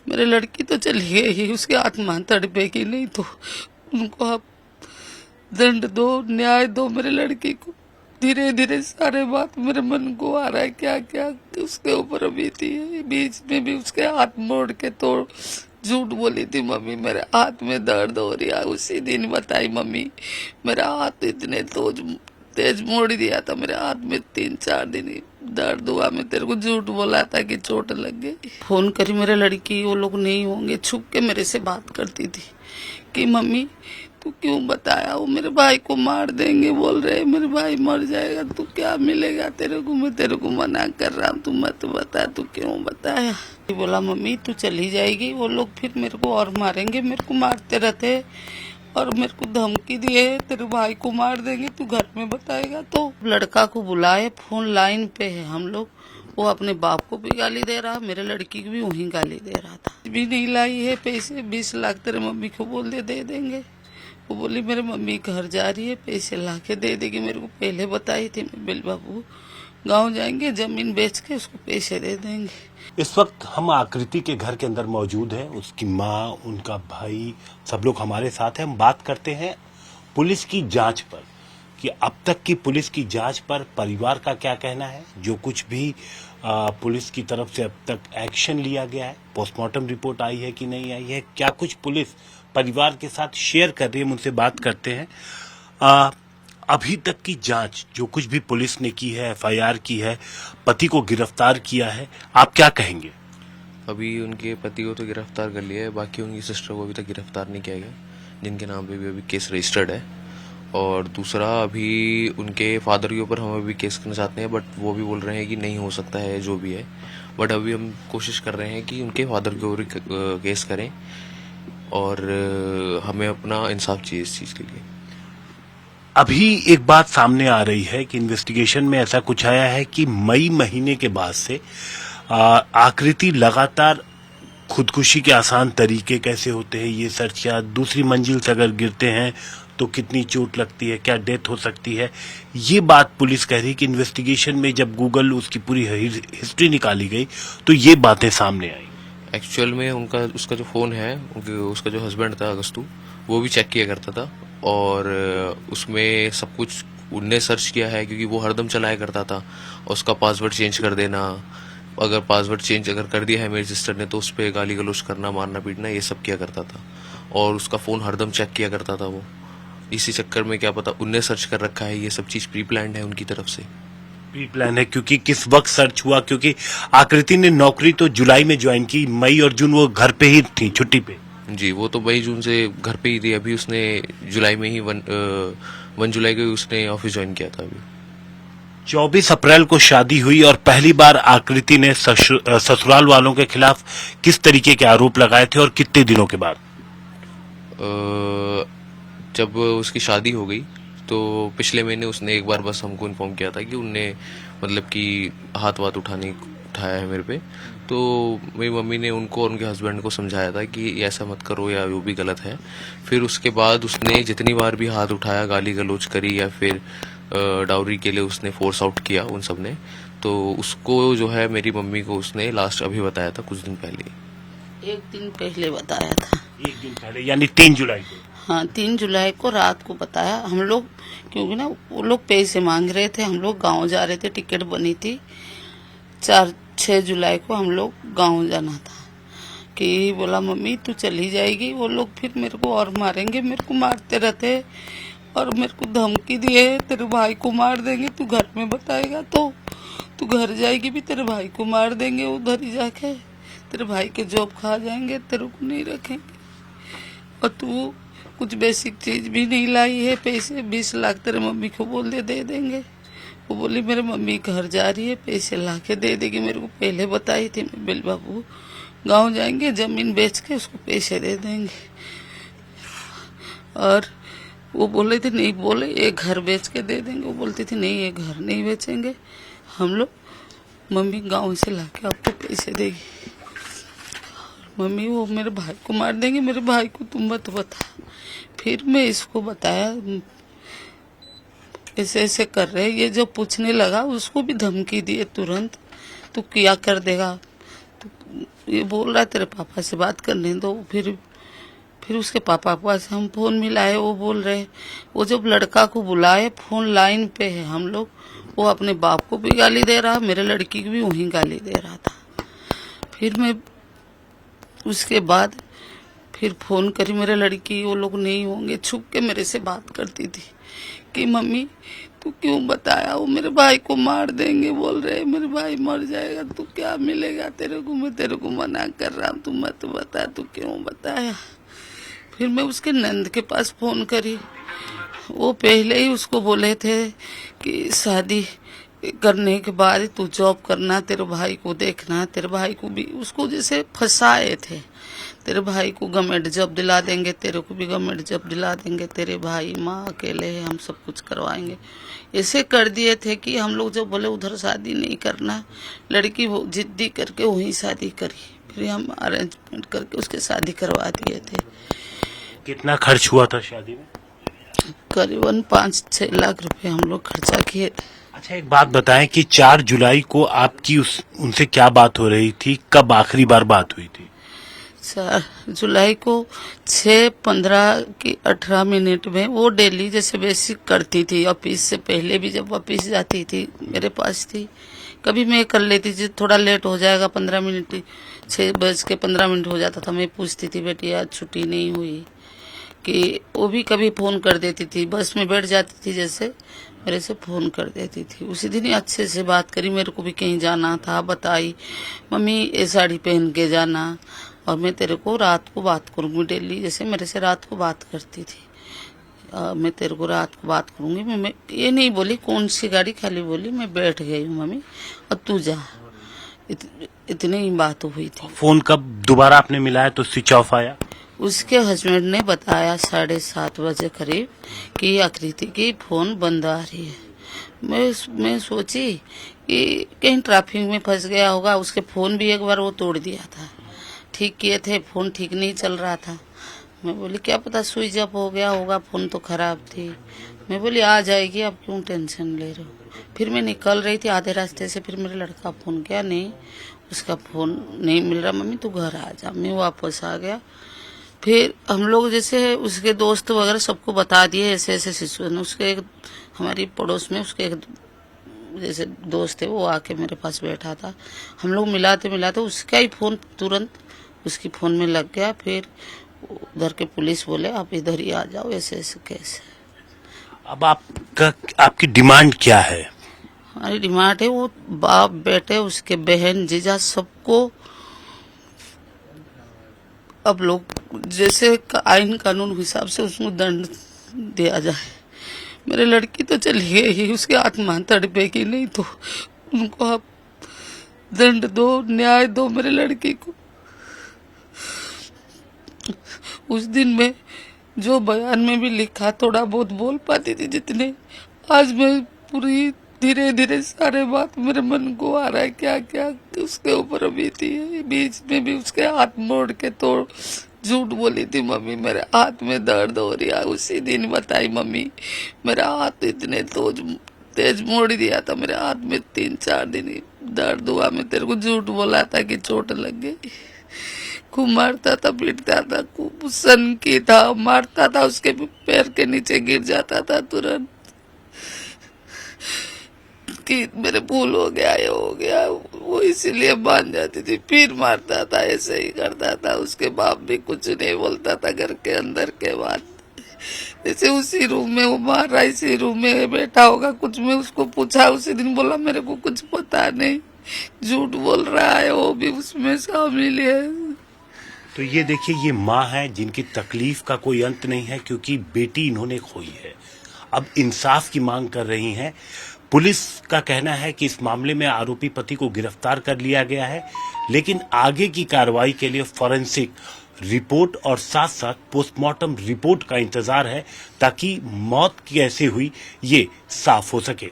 मेरे लड़की तो चली गई, उसकी आत्मा तड़पेगी नहीं तो उनको आप दंड दो, न्याय दो मेरे लड़की को। धीरे धीरे सारे बात मेरे मन को आ रहा है क्या क्या उसके ऊपर बीती है। बीच में भी उसके हाथ मोड़ के तो झूठ बोली थी मम्मी मेरे हाथ में दर्द हो रही है। उसी दिन बताई मम्मी मेरा हाथ इतने तेज मोड़ दिया था, मेरे हाथ में 3-4 दिन दर्द हुआ। मैं तेरे को झूठ बोला था कि चोट लग गई। फोन करी मेरे लड़की, वो लोग नहीं होंगे, छुप के मेरे से बात करती थी कि मम्मी तू क्यों बताया, वो मेरे भाई को मार देंगे बोल रहे, मेरे भाई मर जाएगा तो क्या मिलेगा तेरे को, मैं तेरे को मना कर रहा हूँ तू मत बता, तू क्यों बताया। बोला मम्मी तू चली जाएगी, वो लोग फिर मेरे को और मारेंगे, मेरे को मारते रहते और मेरे को धमकी दिए तेरे भाई को मार देंगे, तू घर में बताएगा तो। लड़का को बुलाए, फोन लाइन पे है हम लोग, वो अपने बाप को भी गाली दे रहा, मेरे लड़की को भी वहीं गाली दे रहा था। भी नहीं लाई है पैसे, 20 लाख तेरे मम्मी को बोल दे देंगे। वो बोली मेरे मम्मी घर जा रही है, पैसे ला के दे देगी, मेरे को पहले बताई थी। मैं बिल बाबू गाँव जाएंगे, जमीन बेच के उसको पैसे दे देंगे। इस वक्त हम आकृति के घर के अंदर मौजूद हैं। उसकी माँ, उनका भाई, सब लोग हमारे साथ हैं। हम बात करते हैं पुलिस की जांच पर कि अब तक की पुलिस की जांच पर परिवार का क्या कहना है। जो कुछ भी पुलिस की तरफ से अब तक एक्शन लिया गया है, पोस्टमार्टम रिपोर्ट आई है कि नहीं आई है, क्या कुछ पुलिस परिवार के साथ शेयर कर रही है, उनसे बात करते हैं। अभी तक की जांच, जो कुछ भी पुलिस ने की है, एफआईआर की है, पति को गिरफ्तार किया है, आप क्या कहेंगे? अभी उनके पति को तो गिरफ्तार कर लिया है, बाकी उनकी सिस्टर को अभी तक गिरफ्तार नहीं किया गया, जिनके नाम पे भी अभी केस रजिस्टर्ड है। और दूसरा, अभी उनके फादर के ऊपर हम अभी केस करना चाहते हैं, बट वो भी बोल रहे हैं कि नहीं हो सकता है जो भी है। बट अभी हम कोशिश कर रहे हैं कि उनके फादर के ऊपर केस करें और हमें अपना इंसाफ चाहिए इस चीज़ के लिए। अभी एक बात सामने आ रही है कि इन्वेस्टिगेशन में ऐसा कुछ आया है कि मई महीने के बाद से आकृति लगातार खुदकुशी के आसान तरीके कैसे होते हैं ये सर्च किया, दूसरी मंजिल से अगर गिरते हैं तो कितनी चोट लगती है, क्या डेथ हो सकती है, ये बात पुलिस कह रही है कि इन्वेस्टिगेशन में जब गूगल उसकी पूरी हिस्ट्री निकाली गई तो ये बातें सामने आई। एक्चुअल में उसका जो फ़ोन है, उसका जो हस्बैंड था अगस्तु, वो भी चेक किया करता था और उसमें सब कुछ उनने सर्च किया है, क्योंकि वो हरदम चलाया करता था। और उसका पासवर्ड चेंज कर देना, अगर पासवर्ड चेंज अगर कर दिया है मेरी सिस्टर ने तो उस पर गाली गलौज करना, मारना पीटना, ये सब किया करता था। और उसका फ़ोन हरदम चेक किया करता था वो। इसी चक्कर में क्या पता उनने सर्च कर रखा है, ये सब चीज़ प्री प्लान्ड है उनकी तरफ से। प्री प्लान है क्योंकि किस वक्त सर्च हुआ, क्योंकि आकृति ने नौकरी तो जुलाई में ज्वाइन की, मई और जून वो घर पे ही थी, छुट्टी पे। जी, वो तो मई जून से घर पे ही थी। अभी उसने जुलाई में ही 1 जुलाई को उसने ऑफिस ज्वाइन किया था। अभी 24 अप्रैल को शादी हुई और पहली बार आकृति ने ससुराल वालों के खिलाफ किस तरीके के आरोप लगाए थे और कितने दिनों के बाद? जब उसकी शादी हो गई तो पिछले महीने उसने एक बार बस हमको इन्फॉर्म किया था कि उनने मतलब कि हाथ उठाया है मेरे पे। तो मेरी मम्मी ने उनको और उनके हस्बैंड को समझाया था कि ऐसा मत करो या वो भी गलत है। फिर उसके बाद उसने जितनी बार भी हाथ उठाया, गाली गलौज करी या फिर डाउरी के लिए उसने फोर्स आउट किया उन सब ने, तो उसको जो है मेरी मम्मी को उसने लास्ट अभी बताया था कुछ दिन पहले। 1 दिन पहले बताया था। 1 दिन पहले यानी 3 जुलाई को? हाँ, 3 जुलाई को रात को बताया। हम लोग क्योंकि ना वो लोग पैसे मांग रहे थे, हम लोग गांव जा रहे थे, टिकट बनी थी 4-6 जुलाई को हम लोग गांव जाना था। कि बोला मम्मी तू चली जाएगी, वो लोग फिर मेरे को और मारेंगे, मेरे को मारते रहते और मेरे को धमकी दिए तेरे भाई को मार देंगे, तू घर में बताएगा तो तू घर जाएगी भी तेरे भाई को मार देंगे, उधर ही जाके तेरे भाई के जॉब खा जाएंगे, तेरे को नहीं रखेंगे। और तू कुछ बेसिक चीज भी नहीं लाई है, पैसे 20 लाख तेरे मम्मी को बोल दे देंगे। वो बोली मेरे मम्मी घर जा रही है, पैसे ला के दे देगी, मेरे को पहले बताई थी। मैं बिल बाबू गांव जाएंगे, जमीन बेच के उसको पैसे दे देंगे। और वो बोले थे नहीं, बोले ये घर बेच के दे देंगे, वो बोलती थी नहीं ये घर नहीं बेचेंगे, हम लोग मम्मी गांव से ला के आपको पैसे देगी। मम्मी वो मेरे भाई को मार देंगे, मेरे भाई को तुम मत बता। फिर मैं इसको बताया ऐसे ऐसे कर रहे, ये जब पूछने लगा उसको भी धमकी दिए तुरंत, तू क्या कर देगा, तो ये बोल रहा है तेरे पापा से बात करने दो। फिर उसके पापा के पास हम फोन मिलाए, वो बोल रहे वो जब लड़का को बुलाए फोन लाइन पे है हम लोग, वो अपने बाप को भी गाली दे रहा, मेरे लड़की को भी वहीं गाली दे रहा था। फिर मैं उसके बाद फिर फोन करी, मेरे लड़की वो लोग नहीं होंगे, छुप के मेरे से बात करती थी कि मम्मी तू क्यों बताया, वो मेरे भाई को मार देंगे बोल रहे, मेरे भाई मर जाएगा तो क्या मिलेगा तेरे को, मैं तेरे को मना कर रहा हूँ, तू मत बता, तू क्यों बताया। फिर मैं उसके नंद के पास फोन करी, वो पहले ही उसको बोले थे कि शादी करने के बाद तू जॉब करना, तेरे भाई को देखना, तेरे भाई को भी उसको जैसे फंसाए थे, तेरे भाई को गवर्नमेंट जॉब दिला देंगे, तेरे को भी गवर्नमेंट जॉब दिला देंगे, तेरे भाई माँ अकेले है, हम सब कुछ करवाएंगे, ऐसे कर दिए थे कि हम लोग जब बोले उधर शादी नहीं करना, लड़की वो जिद्दी करके वहीं शादी करी, फिर हम अरेंजमेंट करके उसके शादी करवा दिए थे। कितना खर्च हुआ था शादी में? करीबन 5-6 लाख रुपए हम लोग खर्चा किए थे। अच्छा, एक बात बताएं कि 4 जुलाई को आपकी उनसे क्या बात हो रही थी, कब आखिरी बार बात हुई थी? 4 जुलाई को 6:15 की 18 मिनट में वो डेली जैसे बेसिक करती थी, ऑफिस से पहले भी जब ऑफिस जाती थी मेरे पास थी, कभी मैं कर लेती थी, थोड़ा लेट हो जाएगा 15 मिनट, 6:15 हो जाता था, मैं पूछती थी बेटी आज छुट्टी नहीं हुई, कि वो भी कभी फ़ोन कर देती थी, बस में बैठ जाती थी जैसे मेरे से फ़ोन कर देती थी। उसी दिन ही अच्छे से बात करी, मेरे को भी कहीं जाना था, बताई मम्मी ये साड़ी पहन के जाना और मैं तेरे को रात को बात करूँगी डेली, जैसे मेरे से रात को बात करती थी, मैं तेरे को रात को बात करूँगी। मैं ये नहीं बोली कौन सी गाड़ी, खाली बोली मैं बैठ गई हूँ मम्मी और तू जा, इतनी ही बात हुई थी। फोन कब दोबारा आपने मिलाया तो स्विच ऑफ आया? उसके हस्बैंड ने बताया 7:30 बजे करीब कि आकृति की फोन बंद आ रही है। मैं सोची कि कहीं ट्रैफिक में फंस गया होगा, उसके फोन भी एक बार वो तोड़ दिया था, ठीक किए थे, फोन ठीक नहीं चल रहा था। मैं बोली क्या पता स्विच ऑफ हो गया होगा, फोन तो खराब थी। मैं बोली आ जाएगी, आप क्यों टेंशन ले रहे हो। फिर मैं निकल रही थी आधे रास्ते से, फिर मेरे लड़का फोन किया, नहीं उसका फोन नहीं मिल रहा, मम्मी तू घर आ जा। मैं वापस आ गया, फिर हम लोग जैसे उसके दोस्त वगैरह सबको बता दिए ऐसे ऐसे सिचुएशन। उसके एक हमारी पड़ोस में उसके एक जैसे दोस्त है, वो आके मेरे पास बैठा था, हम लोग मिलाते मिलाते उसका ही फोन तुरंत उसकी फोन में लग गया। फिर उधर के पुलिस बोले आप इधर ही आ जाओ, ऐसे ऐसे केस है। अब आपकी डिमांड क्या है? हमारी डिमांड है वो बाप बेटे उसके बहन जीजा सबको अब लोग जैसे आइन कानून हिसाब से उसको दंड दिया जाए। मेरे लड़की तो चली गई, उसकी आत्मा तड़पेगी, नहीं तो उनको आप दंड दो, न्याय दो मेरे लड़की को। उस दिन में जो बयान में भी लिखा थोड़ा बहुत बोल पाती थी जितने, आज मैं पूरी धीरे धीरे सारे बात मेरे मन को आ रहा है क्या क्या उसके ऊपर बीती है। बीच में भी उसके हाथ मोड़ के तो झूठ बोली थी मम्मी मेरे हाथ में दर्द हो रही है। उसी दिन बताई मम्मी मेरा हाथ इतने तेज मोड़ दिया था, मेरे हाथ में 3-4 दिन दर्द हुआ। मैं तेरे को झूठ बोला था कि चोट लग गई। खूब मारता था, पीटता था, खूब सन की था, मारता था, उसके पैर के नीचे गिर जाता था तुरंत कि मेरे भूल हो गया, ये हो गया, वो इसीलिए मान जाती थी, फिर मारता था, ऐसे ही करता था। उसके बाप भी कुछ नहीं बोलता था घर के अंदर के बाद, जैसे उसी रूम में वो मार रहा, इसी रूम में बैठा होगा। कुछ मैं उसको पूछा, उसी दिन बोला मेरे को कुछ पता नहीं, झूठ बोल रहा है, वो भी उसमें शामिल है। तो ये देखिए, ये माँ है जिनकी तकलीफ का कोई अंत नहीं है, क्योंकि बेटी इन्होंने खोई है। अब इंसाफ की मांग कर रही हैं। पुलिस का कहना है कि इस मामले में आरोपी पति को गिरफ्तार कर लिया गया है, लेकिन आगे की कार्रवाई के लिए फॉरेंसिक रिपोर्ट और साथ साथ पोस्टमार्टम रिपोर्ट का इंतजार है, ताकि मौत कैसे हुई ये साफ हो सके।